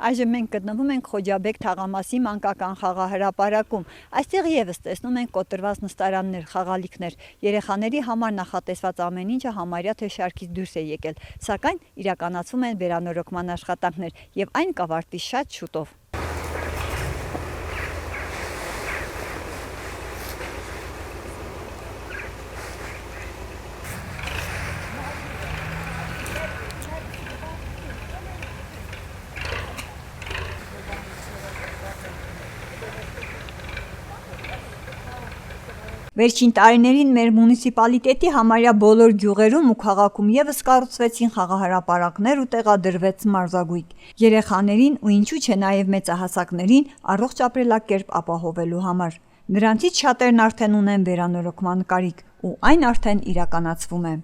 Այժմ մենք գտնվում ենք Խոջաբեկ թաղամասի մանկական խաղահրապարակում։ Այստեղ եւս տեսնում ենք կոտրված նստարաններ, խաղալիքներ։ Երեխաների համար նախատեսված ամեն ինչը համարյա թե շարքից դուրս է եկել, սակայն իրականացվում են վերանորոգման աշխատանքներ եւ այն կավարտվի շատ շուտով։ Վերջին տարիներին մեր մունիցիպալիտետի համարյա բոլոր գյուղերում ու քաղաքում եւս կառուցվեցին խաղահրապարակներ ու տեղադրվեց մարզագույք։ Երեխաներին ու ինչու՞ չէ նաեւ մեծահասակներին առողջ ապրելակերպ ապահովելու համար։ Նրանցից շատերն արդեն ունեն վերանորոգման կարիք ու այն արդեն իրականացվում է։